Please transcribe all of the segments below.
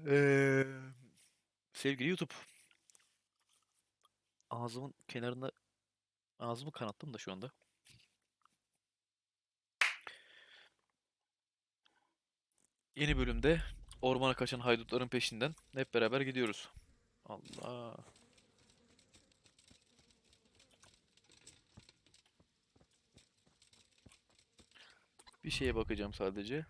Eee, Sevgili YouTube, ağzımın kenarında ağzımı kanattım da şu anda. Yeni bölümde ormana kaçan haydutların peşinden hep beraber gidiyoruz. Allah. Bir şeye bakacağım sadece.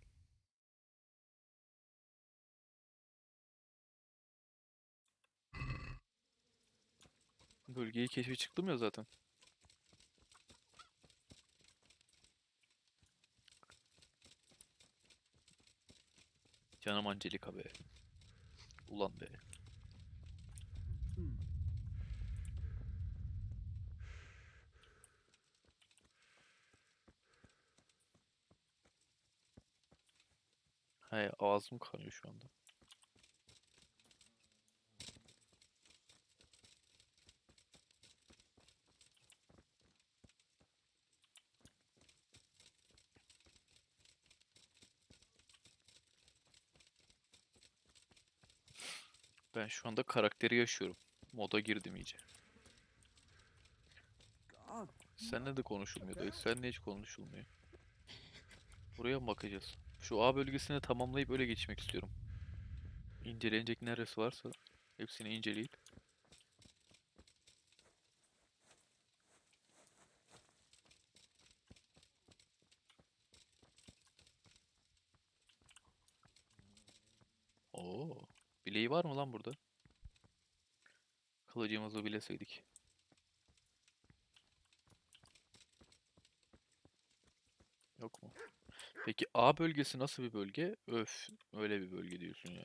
Bölgeyi keşfe çıktım ya zaten. Canım Angelika be. Ulan be. He, ağzım kanıyor şu anda. Ben şu anda karakteri yaşıyorum. Moda girdim iyice. Seninle de konuşulmuyor dayı. Seninle hiç konuşulmuyor. Buraya mı bakacağız? Şu A bölgesini tamamlayıp öyle geçmek istiyorum. İncelenecek neresi varsa hepsini inceleyip. Oo. Bileği var mı lan burada? Kılıcımızı bileseydik. Yok mu? Peki A bölgesi nasıl bir bölge? Öf, öyle bir bölge diyorsun ya.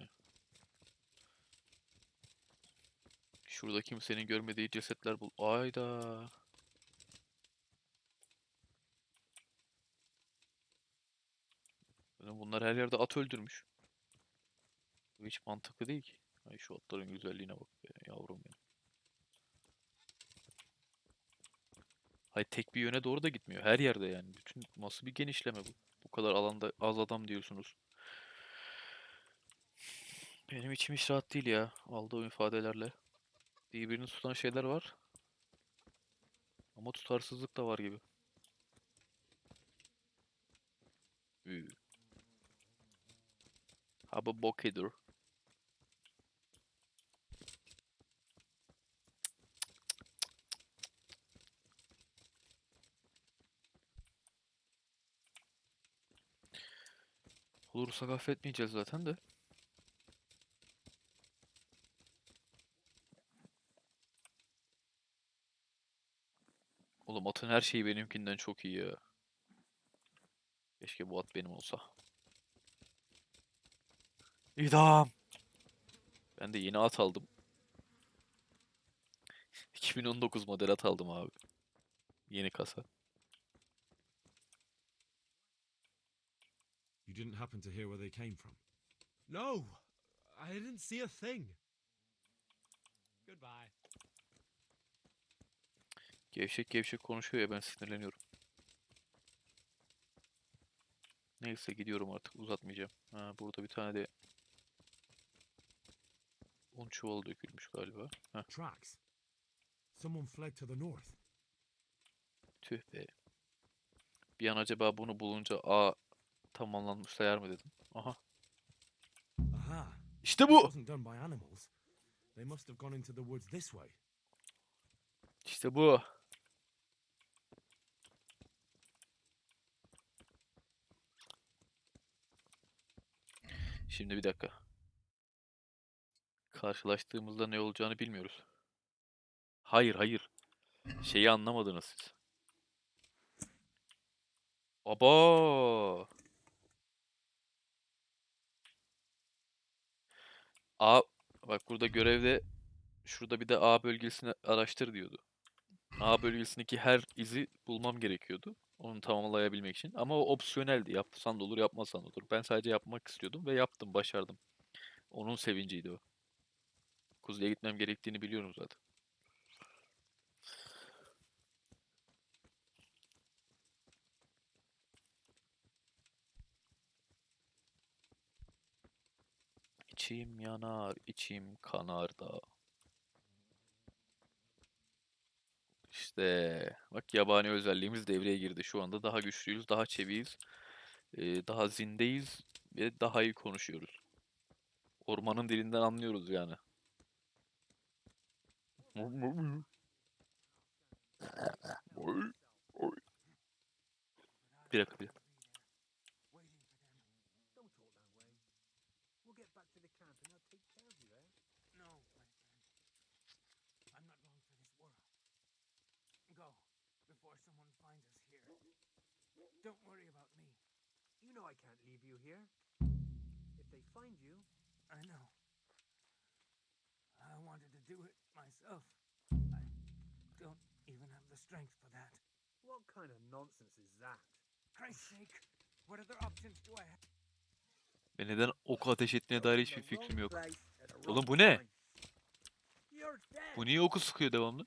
Şurada kimsenin görmediği cesetler bul. Ayda. Ulan bunlar her yerde at öldürmüş. Bu hiç mantıklı değil ki. Ay şu atların güzelliğine bak be yavrum benim. Hay tek bir yöne doğru da gitmiyor. Her yerde yani. Bütün nasıl bir genişleme bu? Bu kadar alanda az adam diyorsunuz. Benim içim hiç rahat değil ya. Aldığım ifadelerle. Birbirini tutan şeyler var. Ama tutarsızlık da var gibi. Üü. Ha bu bok edir. Olursak affetmeyeceğiz zaten de. Oğlum atın her şeyi benimkinden çok iyi ya. Keşke bu at benim olsa. İdam. Ben de yeni at aldım. 2019 model at aldım abi. Yeni kasa. You didn't happen to hear where they came from? No, I didn't see a thing. Goodbye. Gevşek gevşek konuşuyor ya ben sinirleniyorum. Neyse gidiyorum artık uzatmayacağım. Ha, burada bir tane de un çuvalı dökülmüş galiba. Heh, Tracks. Someone fled to the north. tüh be. Bir an acaba bunu bulunca A tamamlanmış sayar mı dedim. Aha. Aha. İşte This bu. wasn't done by animals. They must have gone into the woods this way. İşte bu. Şimdi bir dakika. Karşılaştığımızda ne olacağını bilmiyoruz. Hayır hayır. Şeyi anlamadınız siz. Aba. A bak burada görevde şurada bir de A bölgesini araştır diyordu. A bölgesindeki her izi bulmam gerekiyordu. Onu tamamlayabilmek için. Ama o opsiyoneldi. Yapsan da olur, yapmasan da olur. Ben sadece yapmak istiyordum ve yaptım, başardım. Onun sevinciydi o. Kuzey'e gitmem gerektiğini biliyorum zaten. İçim yanar, içim kanar da. İşte bak yabani özelliğimiz devreye girdi. Şu anda daha güçlüyüz, daha çeviyiz, daha zindeyiz ve daha iyi konuşuyoruz. Ormanın dilinden anlıyoruz yani. Bir dakika, bir dakika. Don't talk that way. We'll get back to the camp and they'll take care of you, eh? No, my friend. I'm not long for this world. Go, before someone finds us here. Don't worry about me. You know I can't leave you here. If they find you, I know. I wanted to do it myself. I don't even have the strength for that. what kind of nonsense is that? Christ's sake, what other options do I have? Ve neden ok ateş ettiğine dair You're in hiçbir the fikrim wrong yok. place at the Oğlum wrong bu ne? time. You're dead. Bu niye oku sıkıyor devamlı?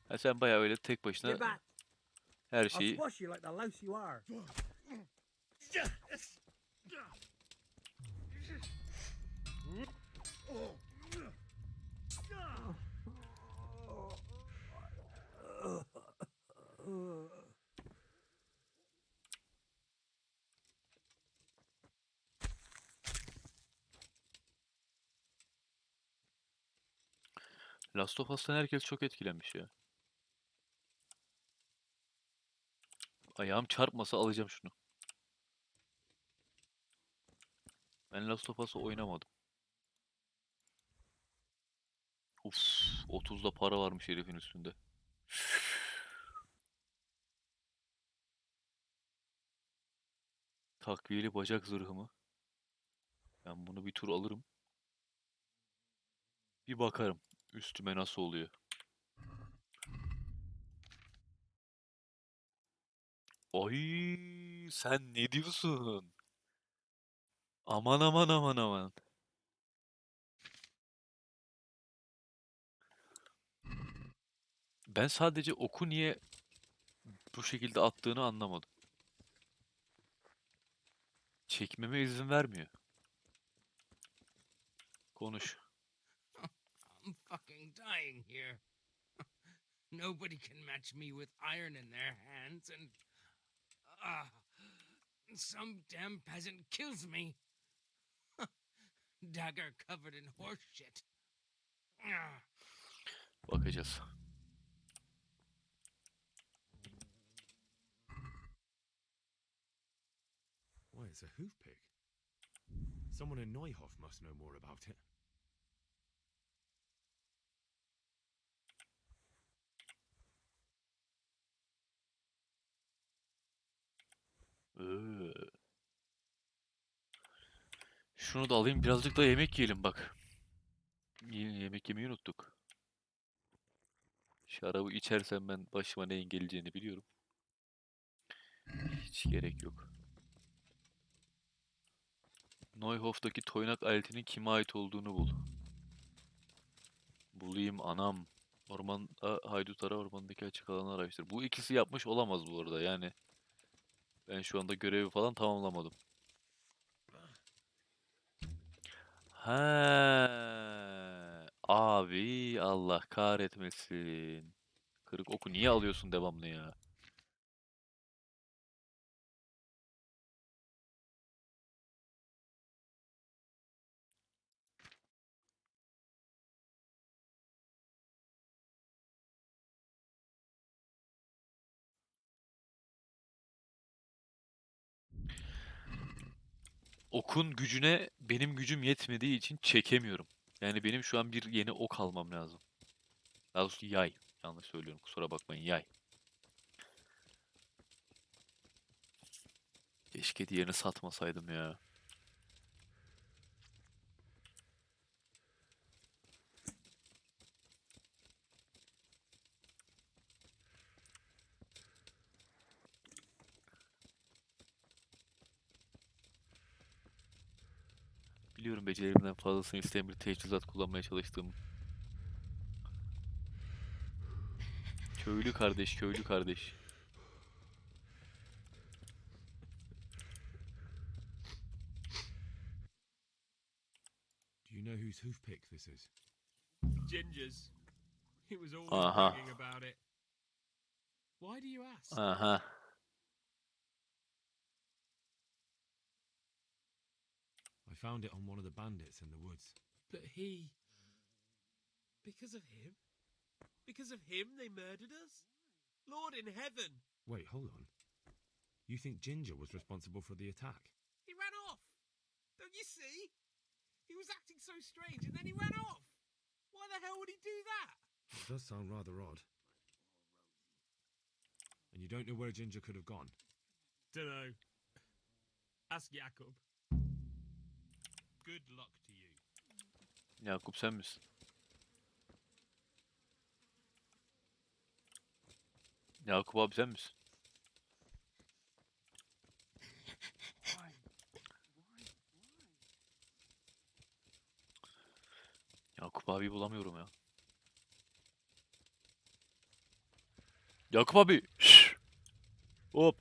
Ha sen bayağı öyle tek Get başına back. her I'll şeyi... squash you like the louse you are. Last of Us'tan herkes çok etkilenmiş ya. Ayağım çarpmasa alacağım şunu. Ben Last of Us'ı oynamadım. Uf, 30'da para varmış herifin üstünde. Takviyeli bacak zırhı mı? Ben bunu bir tur alırım. Bir bakarım üstüme nasıl oluyor. Ay sen ne diyorsun? Aman aman aman aman. Ben sadece oku niye bu şekilde attığını anlamadım. Çekmeme izin vermiyor. Konuş. I'm fucking dying here. Nobody can match me with iron in their hands, and ah, some damn peasant kills me. Dagger covered in horse shit. Ah. Bakacağız. Why, it's a hoof pick. Someone in Neuhof must know more about it. Şunu da alayım birazcık da yemek yiyelim bak. Yemek yemeyi unuttuk. Şarabı içersem ben başıma neyin geleceğini biliyorum. Hiç gerek yok. Neuhof'taki toynak aletinin kime ait olduğunu bul. Bulayım anam. Ormanda haydut ara, ormandaki açık alanı araştır. Bu ikisi yapmış olamaz bu arada yani. Ben şu anda görevi falan tamamlamadım. He, abi Allah kahretmesin. Kırık oku niye alıyorsun devamlı ya? Okun gücüne benim gücüm yetmediği için çekemiyorum. Yani benim şu an bir yeni ok almam lazım. Daha doğrusu yay. Yanlış söylüyorum kusura bakmayın yay. Keşke diğerini satmasaydım ya. Biliyorum becerimden fazlasını isteyen bir teçhizat kullanmaya çalıştığım. Köylü kardeş, köylü kardeş. you know whose hoofpick this is? Ginger's. He was always Aha. bragging about it. Why do you ask? Aha. I found it on one of the bandits in the woods. But he... Because of him? Because of him they murdered us? Lord in heaven! Wait, hold on. You think Ginger was responsible for the attack? He ran off! Don't you see? He was acting so strange and then he ran off! Why the hell would he do that? It does sound rather odd. And you don't know where Ginger could have gone? Dunno. Ask Jakob. Good luck to you. Yakup sen misin? Yakup abi sen misin? Yakup abi bulamıyorum ya. Yakup abi. Şşş. Hop.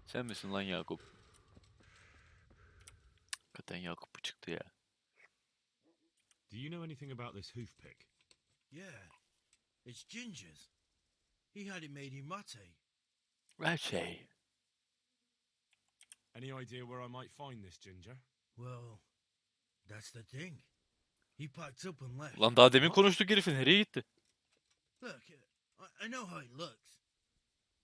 Sen misin lan Yakup? Hakikaten Yakup bu çıktı ya. Do you know anything about this hoofpick? Yeah, it's Ginger's. He had it made in mate. Raçey. Any idea where I might find this Ginger? Well, that's the thing. He packed up and left. Lan daha demin konuştuk herifin. Nereye gitti? Look, I know how he looks.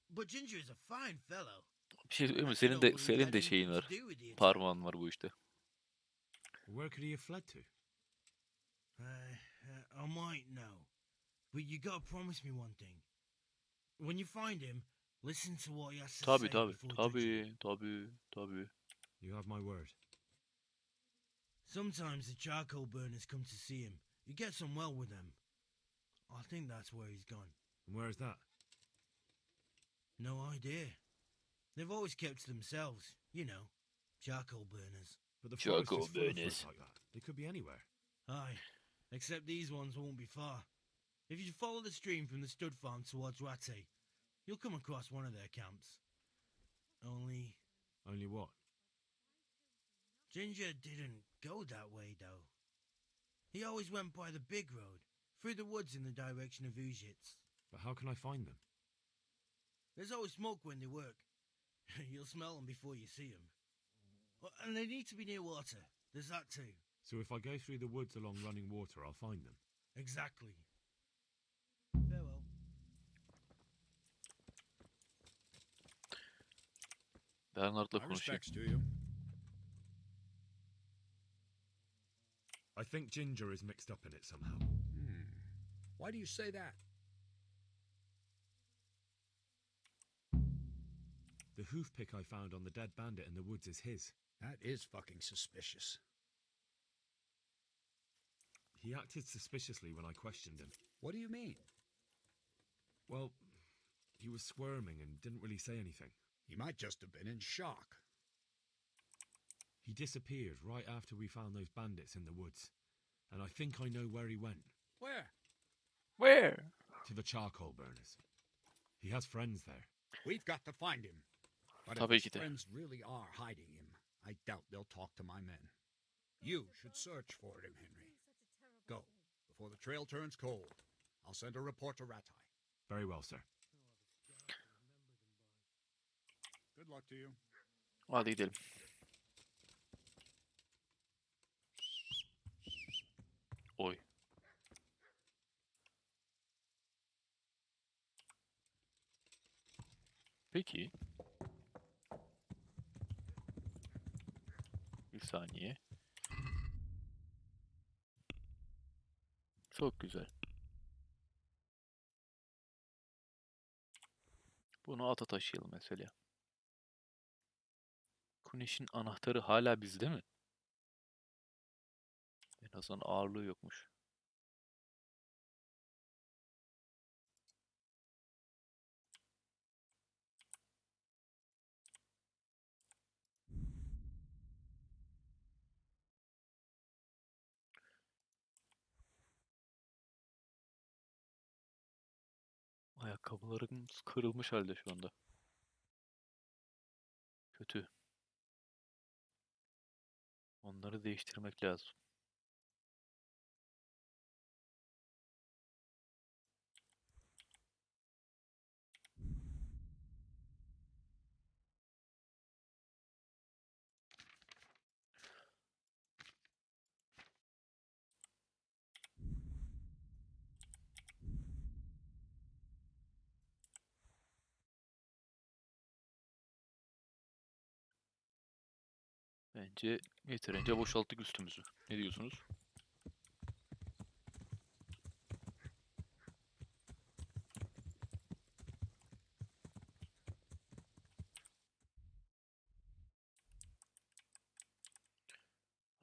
But Ginger is a fine fellow. Bir şey söyleyeyim mi? I Senin don't de, believe he senin had de şeyin anything var. to do with the attack. Parmağın var bu işte. Where could he have fled to? I might know. But you gotta promise me one thing. When you find him, listen to what he has to Tabii say tabii. before judging. Tabii. You have my word. Sometimes the charcoal burners come to see him. He gets on well with them. I think that's where he's gone. And where is that? No idea. They've always kept to themselves, you know, charcoal burners. But the Charcoal forest is full of burners. folk like that. They could be anywhere. Aye, except these ones won't be far. If you follow the stream from the stud farm towards Rate, you'll come across one of their camps. Only Only what? Ginger didn't go that way, though. He always went by the big road, through the woods in the direction of Uzhitz. But how can I find them? There's always smoke when they work. You'll smell them before you see them. And they need to be near water. There's that too. So if I go through the woods along running water, I'll find them. Exactly. Farewell. Bernard'la My konuşayım. respects to you. I think Ginger is mixed up in it somehow. Why do you say that? The hoofpick I found on the dead bandit in the woods is his. That is fucking suspicious. He acted suspiciously when I questioned him. What do you mean? Well, he was squirming and didn't really say anything. He might just have been in shock. He disappeared right after we found those bandits in the woods. And I think I know where he went. Where? Where? To the charcoal burners. He has friends there. We've got to find him. But Tabii if ki his de. friends really are hiding him, I doubt they'll talk to my men. You should search for him, Henry. Go, before the trail turns cold. I'll send a report to Ratai. Very well, sir. Good luck to you. Hadi gidelim. Oy. Peki. Bir saniye. Çok güzel. Bunu ata taşıyalım mesela. Güneşin anahtarı hala bizde mi? En azından ağırlığı yokmuş. Ayakkabılarım kırılmış halde şu anda. kötü. Onları değiştirmek lazım. Bence yeterince boşalttık üstümüzü. Ne diyorsunuz?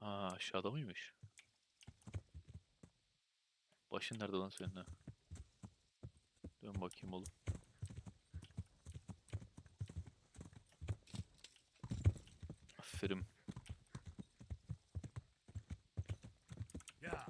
Aa, aşağıda mıymış? Başın nerede lan senin ha? Dön bakayım oğlum. Aferin. Yeah.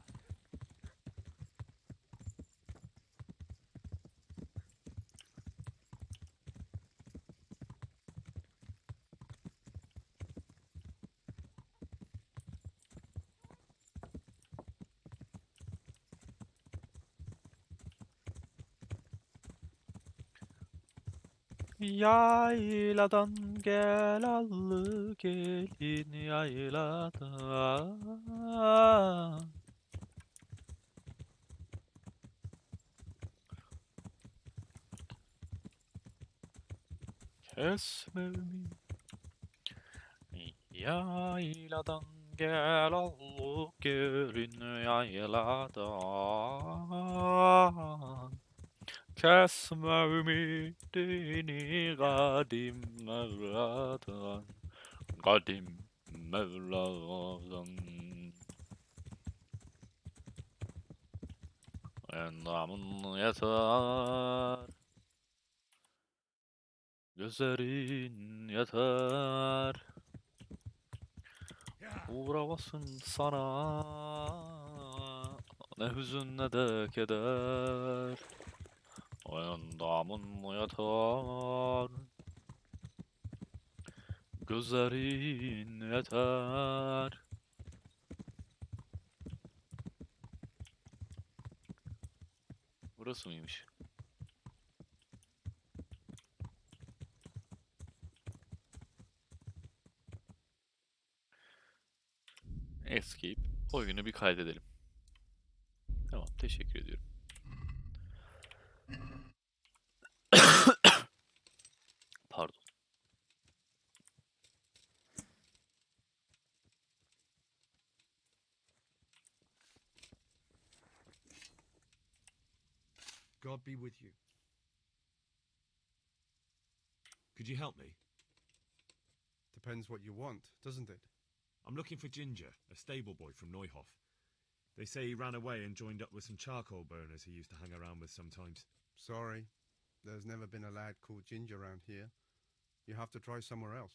Yayladan gel allı gelin yayladan. Kesmemi yayladan gel allı gelin yayladan. Kesme ümidini kadim Mevla'dan. Kadim Mevla'dan. Endamın yeter. Gözlerin yeter. Yeah. Uğramasın sana. Ne hüzün ne de keder. Endamın yeter. Gözlerin yeter. Burası mıymış? Escape. Oyunu bir kaydedelim. Tamam, teşekkür ediyorum. Pardon. God be with you. Could you help me? Depends what you want, doesn't it? I'm looking for Ginger, a stable boy from Neuhof. They say he ran away and joined up with some charcoal burners he used to hang around with sometimes. Sorry, there's never been a lad called Ginger around here. You have to try somewhere else.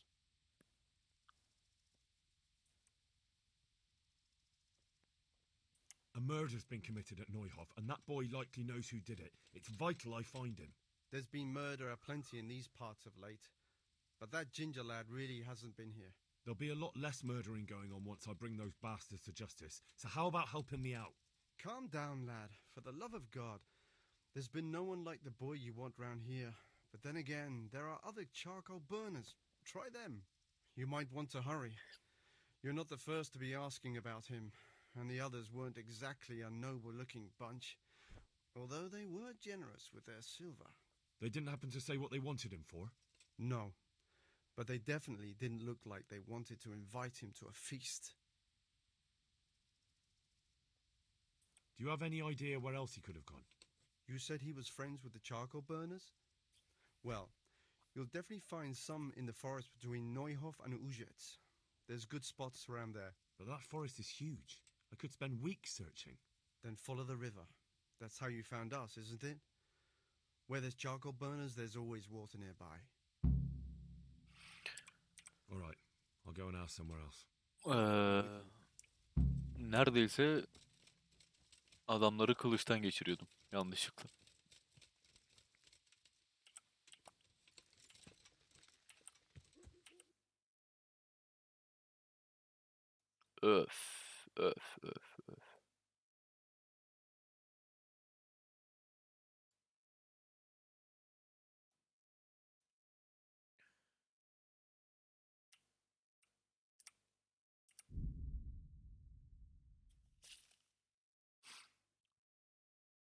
A murder's been committed at Neuhof, and that boy likely knows who did it. It's vital I find him. There's been murder aplenty in these parts of late, but that Ginger lad really hasn't been here. There'll be a lot less murdering going on once I bring those bastards to justice, so how about helping me out? Calm down, lad, for the love of God. There's been no one like the boy you want round here. But then again, there are other charcoal burners. Try them. You might want to hurry. You're not the first to be asking about him, and the others weren't exactly a noble-looking bunch, although they were generous with their silver. They didn't happen to say what they wanted him for? No, but they definitely didn't look like they wanted to invite him to a feast. Do you have any idea where else he could have gone? You said he was friends with the charcoal burners? Well, you'll definitely find some in the forest between Neuhof and Ujetz. There's good spots around there. But that forest is huge. I could spend weeks searching. Then follow the river. That's how you found us, isn't it? Where there's charcoal burners, there's always water nearby. All right, I'll go and ask somewhere else. Neredeyse adamları kılıçtan geçiriyordum yanlışlıkla. Öf. Öf. Öf. Öf.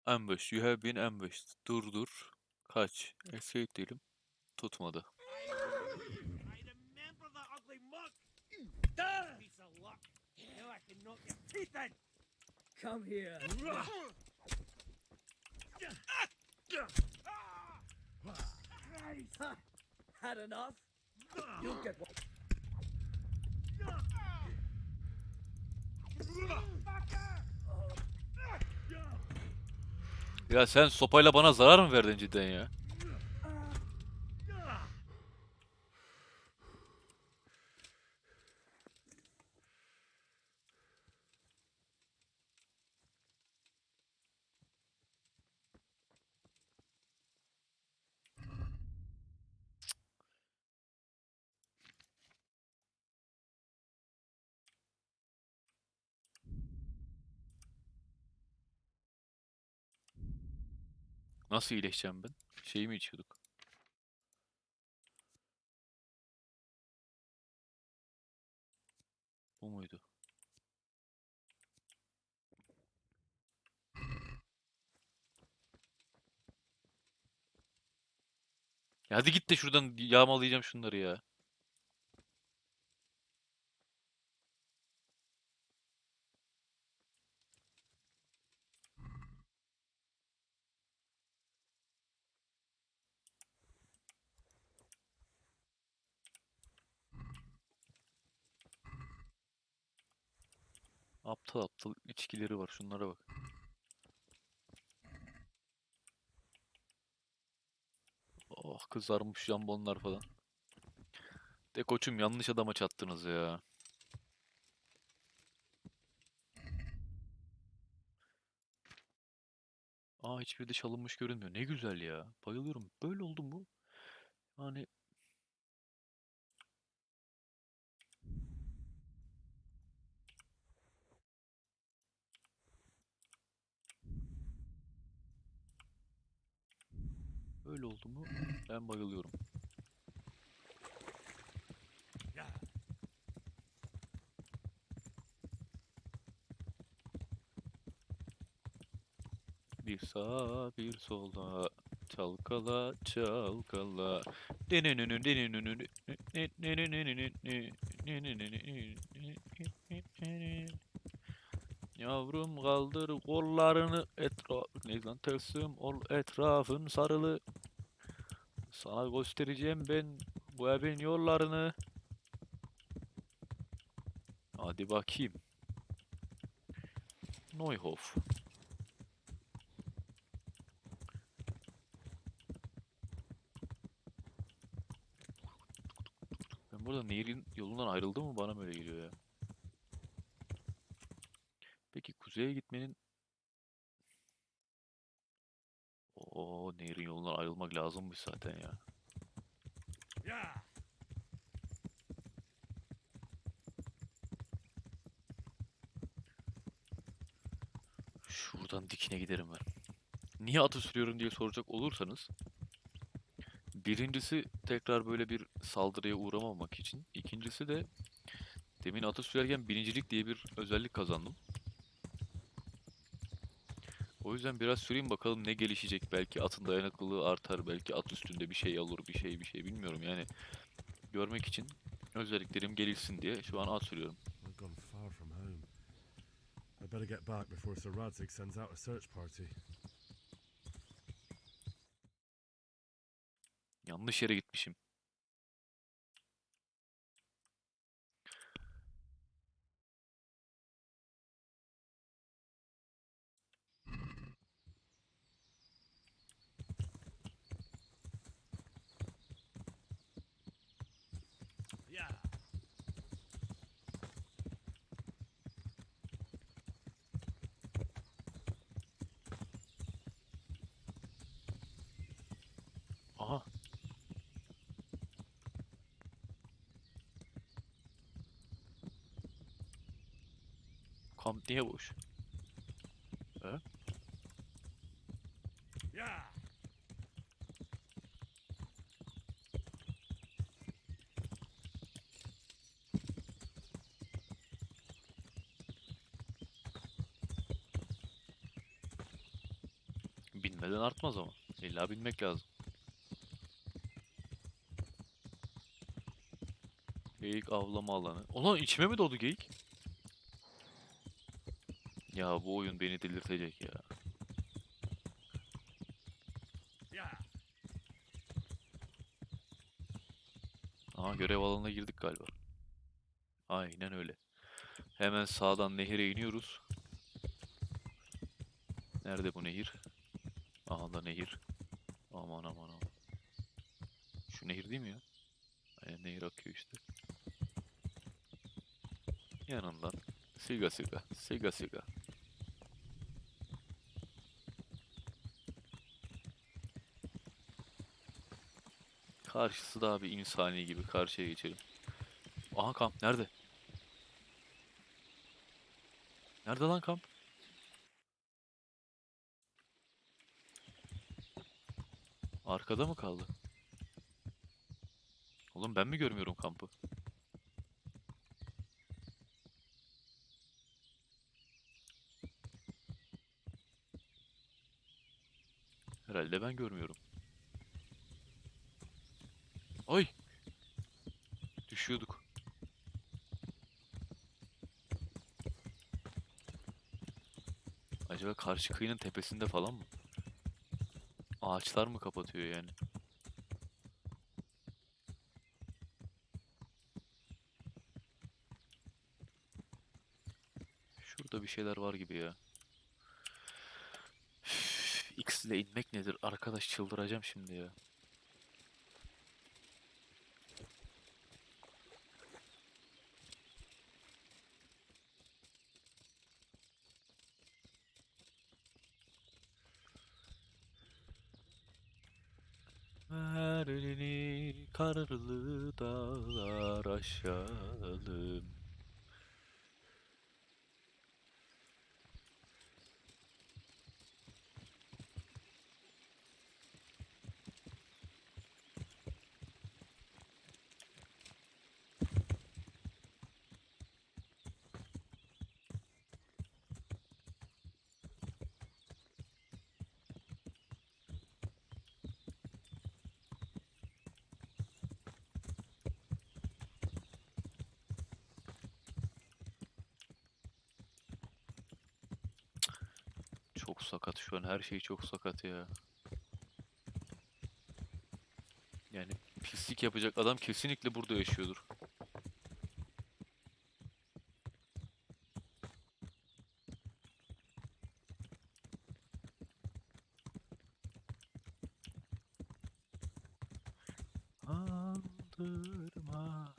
Ambush. You have been ambushed. Dur. Kaç. Escape diyelim. Tutmadı. I remember that ugly mug. Piece of luck. Now I can knock your teeth in. Come here. Christ. Had enough? You'll get one. Ya sen sopayla bana zarar mı verdin cidden ya? Nasıl iyileşeceğim ben? Şeyi mi içiyorduk? Bu muydu? Ya hadi git de şuradan yağmalayacağım şunları ya. Aptal aptal içkileri var. Şunlara bak. Oh kızarmış jambonlar falan. De koçum yanlış adama çattınız ya. Aa hiçbiri de çalınmış görünmüyor. Ne güzel ya. Bayılıyorum. Böyle oldu mu? Yani böyle oldu mu? Ben bayılıyorum. Bir sağa bir sola çalkala çalkala. Yavrum kaldır kollarını ne lan tılsım ol etrafın sarılı. Sana göstereceğim ben bu evin yollarını. Hadi bakayım. Neuhof. Ben burada Nehir'in yolundan ayrıldım mı bana böyle geliyor ya. Peki kuzeye gitmenin... Oo Nehir'in yolundan ayrılmak lazımmış zaten ya. Şuradan dikine giderim ben. Niye atı sürüyorum diye soracak olursanız. Birincisi tekrar böyle bir saldırıya uğramamak için. İkincisi de demin atı sürerken binicilik diye bir özellik kazandım. O yüzden biraz süreyim bakalım ne gelişecek. Belki atın dayanıklılığı artar. Belki at üstünde bir şey olur. Bir şey bilmiyorum yani. Görmek için özelliklerim gelişsin diye şu an at sürüyorum. I've gone far from home. I better get back before Sir Radzig sends out a search party. Yanlış yere gitmişim. Aha. Kamp niye boş? He? Yeah. Binmeden artmaz ama. İlla binmek lazım. Geyik avlama alanı. Ulan içime mi doğdu geyik? Ya bu oyun beni delirtecek ya. Yeah. Aha görev alanına girdik galiba. Aynen öyle. Hemen sağdan nehire iniyoruz. Nerede bu nehir? Aha da nehir. Aman aman aman. Şu nehir değil mi ya? Aynen nehir akıyor işte. Yanından siga siga, siga siga. Karşısı daha bir insani gibi, karşıya geçelim. Aha kamp nerede? Nerede lan kamp? Arkada mı kaldı? Oğlum ben mi görmüyorum kampı? Herhalde ben görmüyorum. Ay! Düşüyorduk. Acaba karşı kıyının tepesinde falan mı? Ağaçlar mı kapatıyor yani? Şurada bir şeyler var gibi ya. Üf, X ile inmek nedir? Arkadaş çıldıracağım şimdi ya. Ver elini karlı dağlar aşalım. Çok sakat şu an, her şey çok sakat ya. Yani pislik yapacak adam kesinlikle burada yaşıyordur. Aldırma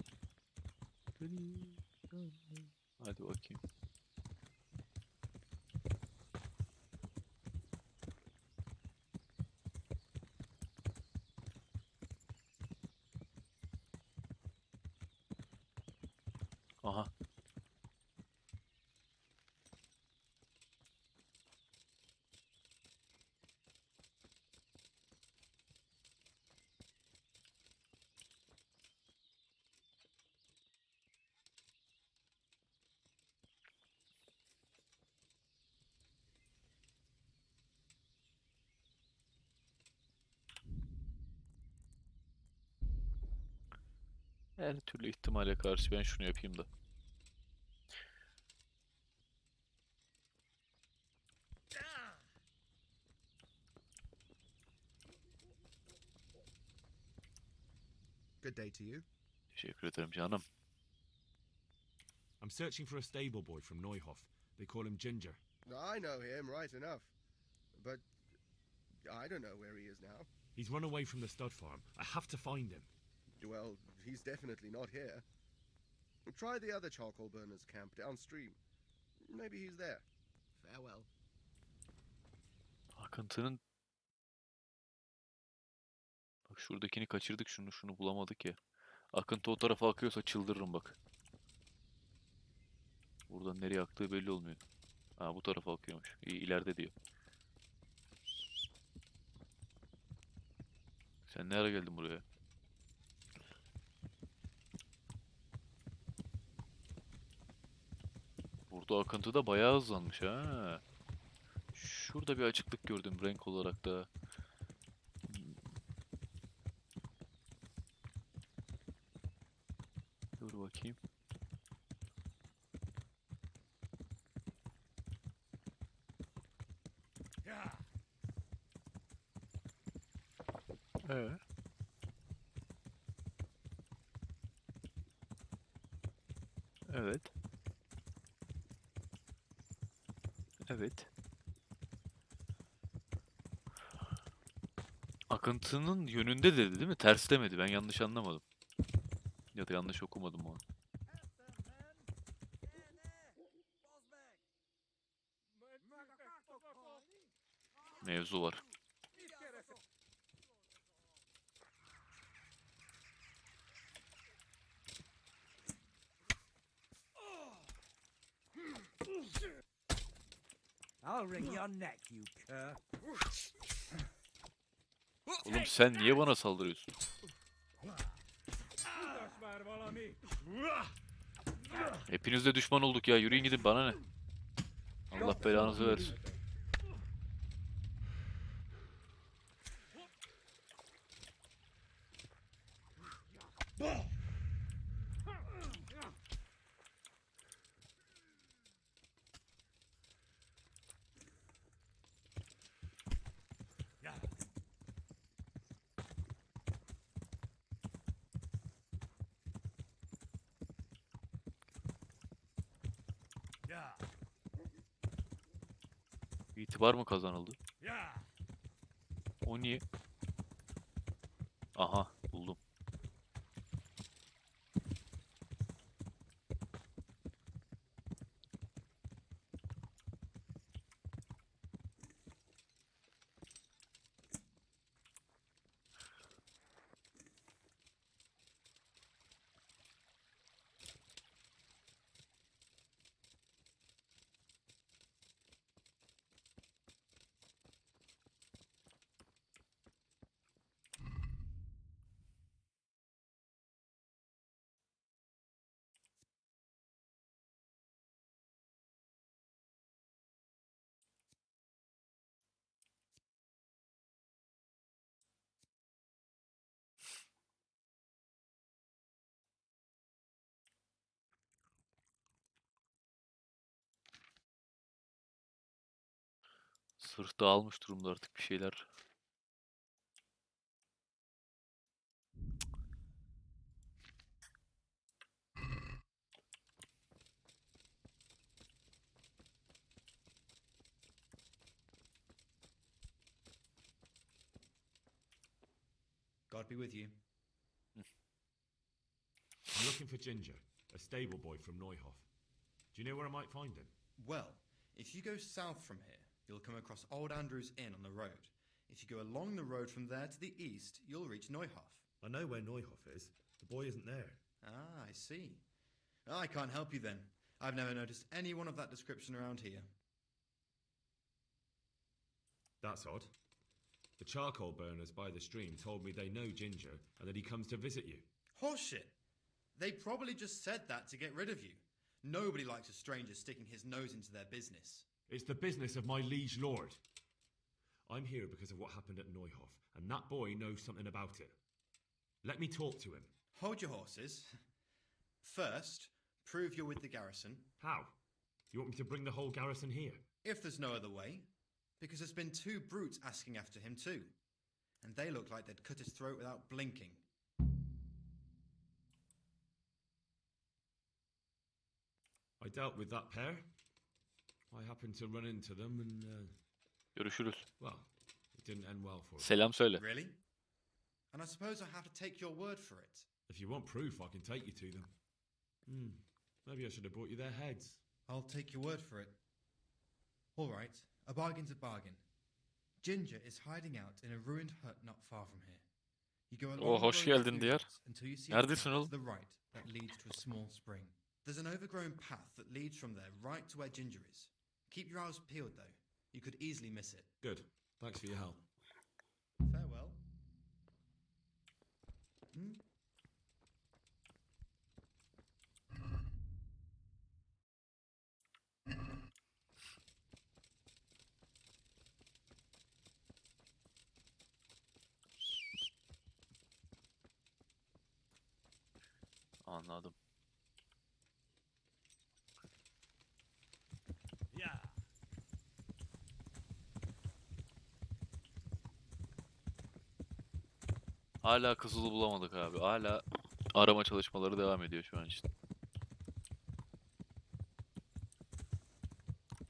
beni. Hadi bakayım. Aha. Her türlü ihtimale karşı ben şunu yapayım da. Good day to you. Teşekkür ederim canım. I'm searching for a stable boy from Neuhof. They call him Ginger. I know him right enough. But I don't know where he is now. He's run away from the stud farm. I have to find him. Well, he's definitely not here. Try the other charcoal burners camp downstream. Maybe he's there. Farewell. Akıntının... Bak şuradakini kaçırdık, şunu bulamadık ya. Akıntı o tarafa akıyorsa çıldırırım bak. Buradan nereye aktığı belli olmuyor. Ha, bu tarafa akıyormuş. İyi, ileride diyor. Sen ne ara geldin buraya? Burada akıntı da bayağı hızlanmış ha. Şurada bir açıklık gördüm renk olarak da. Dur bakayım. Evet. Evet. Evet. Akıntının yönünde dedi değil mi? Ters demedi. Ben yanlış anlamadım. Ya da yanlış okumadım onu. Mevzu var. I'll wring your neck, you cur. Oğlum sen niye bana saldırıyorsun? Hepiniz de düşman olduk ya. Yürüyün gidin, bana ne? Allah belanızı versin. İtibar mı kazanıldı? O niye? Aha, buldum. Sırf dağılmış durumda artık bir şeyler. God be with you. I'm looking for Ginger, a stable boy from Neuhof. Do you know where I might find him? Well, if you go south from here, you'll come across Old Andrew's Inn on the road. If you go along the road from there to the east, you'll reach Neuhof. I know where Neuhof is. The boy isn't there. Ah, I see. I can't help you then. I've never noticed anyone of that description around here. That's odd. The charcoal burners by the stream told me they know Ginger and that he comes to visit you. Horseshit! They probably just said that to get rid of you. Nobody likes a stranger sticking his nose into their business. It's the business of my liege lord. I'm here because of what happened at Neuhof, and that boy knows something about it. Let me talk to him. Hold your horses. First, prove you're with the garrison. How? You want me to bring the whole garrison here? If there's no other way. Because there's been two brutes asking after him too. And they look like they'd cut his throat without blinking. I dealt with that pair. I happened to run into them and, Görüşürüz. well, it didn't end well for them. Selam söyle. Really? And I suppose I have to take your word for it. If you want proof, I can take you to them. Maybe I should have brought you their heads. I'll take your word for it. All right, a bargain's a bargain. Ginger is hiding out in a ruined hut not far from here. You go along Oh, hoş the road geldin through Diyar. woods until you see a Neredesin path oğlum? to the right that leads to a small spring. There's an overgrown path that leads from there right to where Ginger is. Keep your eyes peeled, though. You could easily miss it. Good. Thanks for your help. Farewell. Hmm? Anladım. Yeah. Hala Kızıl'ı bulamadık abi. Hala arama çalışmaları devam ediyor şu an için.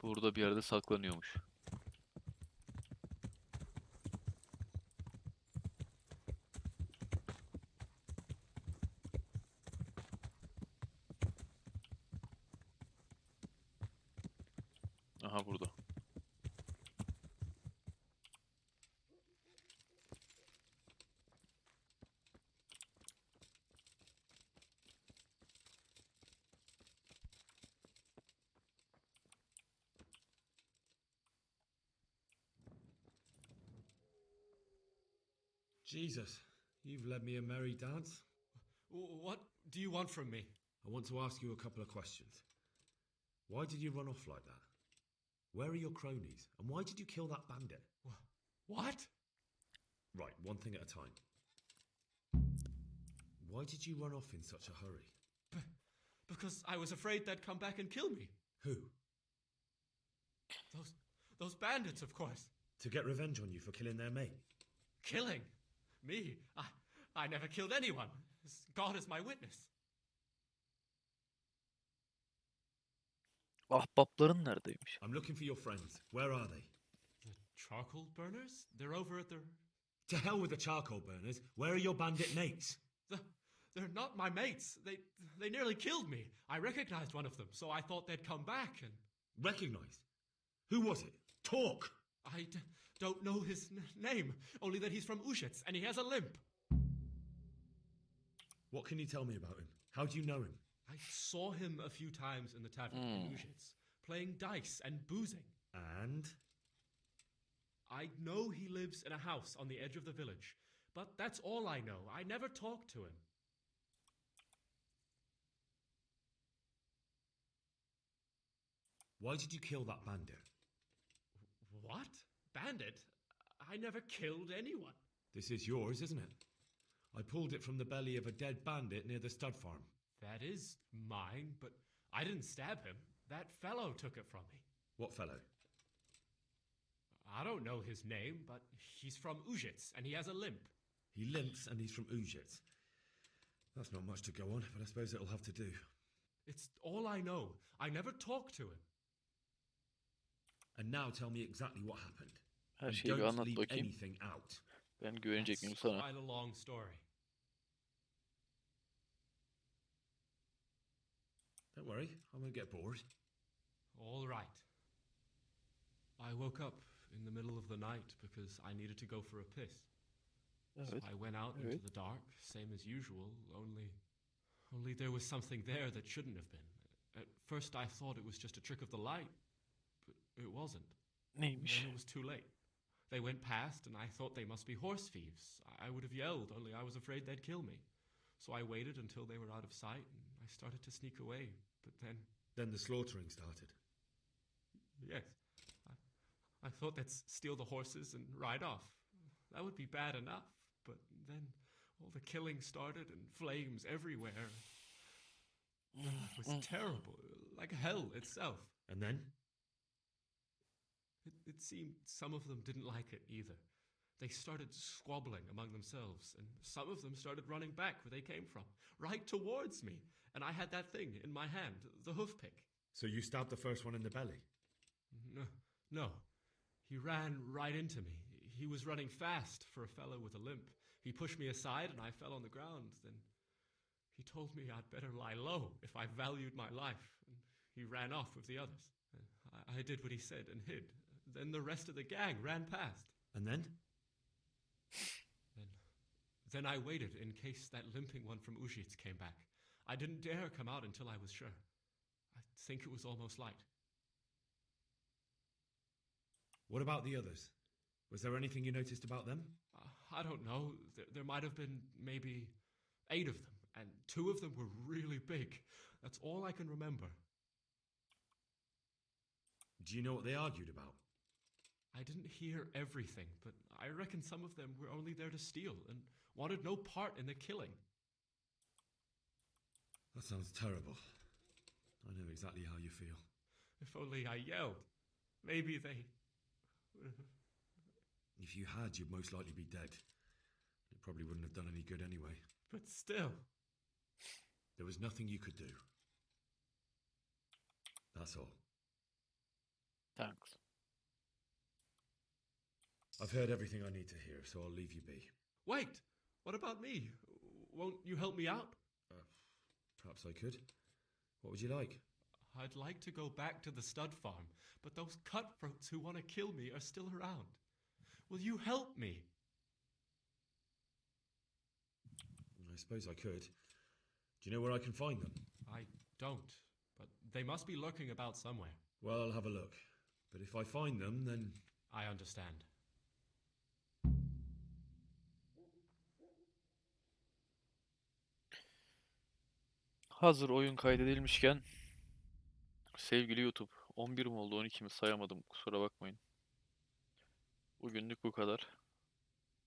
Burada bir yerde saklanıyormuş. Aha burada. Jesus, you've led me a merry dance. What do you want from me? I want to ask you a couple of questions. Why did you run off like that? Where are your cronies? And why did you kill that bandit? What? Right, one thing at a time. Why did you run off in such a hurry? Because I was afraid they'd come back and kill me. Who? Those bandits, of course. To get revenge on you for killing their mate? Killing? Me? I never killed anyone. God is my witness. Ahbapların neredeymiş? I'm looking for your friends. Where are they? The charcoal burners? They're over at the... To hell with the charcoal burners. Where are your bandit mates? They're not my mates. They nearly killed me. I recognized one of them, so I thought they'd come back and... Recognized? Who was it? Talk! I don't know his name, only that he's from Ushitz, and he has a limp. What can you tell me about him? How do you know him? I saw him a few times in the tavern in Ushitz, playing dice and boozing. And? I know he lives in a house on the edge of the village, but that's all I know. I never talked to him. Why did you kill that bandit? What? Bandit? I never killed anyone. This is yours, isn't it? I pulled it from the belly of a dead bandit near the stud farm. That is mine, but I didn't stab him. That fellow took it from me. What fellow? I don't know his name, but he's from Ushitz, and he has a limp. He limps and he's from Ushitz. That's not much to go on, but I suppose it'll have to do. It's all I know. I never talked to him. And now tell me exactly what happened. Her And şeyi bir don't anlat leave bakayım. anything out. Ben güvenecek miyim It's sana? quite a long story. Don't worry, I won't get bored. All right. I woke up in the middle of the night because I needed to go for a piss. So Evet. I went out into the dark, same as usual, only there was something there that shouldn't have been. At first I thought it was just a trick of the light, but it wasn't. Neymiş? Then it was too late. They went past and I thought they must be horse thieves. I would have yelled, only I was afraid they'd kill me. So I waited until they were out of sight and I started to sneak away, but then... Then the slaughtering started. Yes. I thought they'd steal the horses and ride off. That would be bad enough, but then all the killing started and flames everywhere. It was terrible, like hell itself. And then? It seemed some of them didn't like it either. They started squabbling among themselves, and some of them started running back where they came from, right towards me. And I had that thing in my hand, the hoof pick. So you stabbed the first one in the belly? No. He ran right into me. He was running fast for a fellow with a limp. He pushed me aside and I fell on the ground. Then he told me I'd better lie low if I valued my life. And he ran off with the others. I did what he said and hid. Then the rest of the gang ran past. And then? Then I waited in case that limping one from Ushitz came back. I didn't dare come out until I was sure. I think it was almost light. What about the others? Was there anything you noticed about them? I don't know. There might have been maybe 8 of them, and 2 of them were really big. That's all I can remember. Do you know what they argued about? I didn't hear everything, but I reckon some of them were only there to steal and wanted no part in the killing. That sounds terrible. I know exactly how you feel. If only I yelled. Maybe they... If you had, you'd most likely be dead. It probably wouldn't have done any good anyway. But still... There was nothing you could do. That's all. Thanks. I've heard everything I need to hear, so I'll leave you be. Wait! What about me? Won't you help me out? Perhaps I could. What would you like? I'd like to go back to the stud farm, but those cutthroats who want to kill me are still around. Will you help me? I suppose I could. Do you know where I can find them? I don't, but they must be lurking about somewhere. Well, I'll have a look. But if I find them, then... I understand. Hazır oyun kaydedilmişken sevgili YouTube, 11 mi oldu 12 mi sayamadım, kusura bakmayın. Bugünlük bu kadar.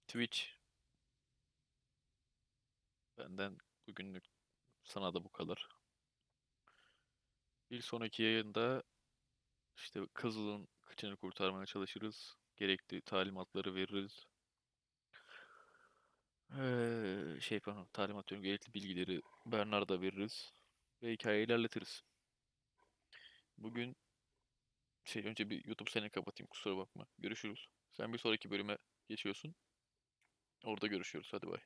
Twitch benden bugünlük, sana da bu kadar. Bir sonraki yayında işte Kızıl'ın kıçını kurtarmaya çalışırız. Gerekli talimatları veririz. Talimat diyorum, gerekli bilgileri Bernard'a veririz. Ve hikayeyi ilerletiriz. Bugün önce bir YouTube seni kapatayım, kusura bakma. Görüşürüz. Sen bir sonraki bölüme geçiyorsun. Orada görüşürüz. Hadi bay.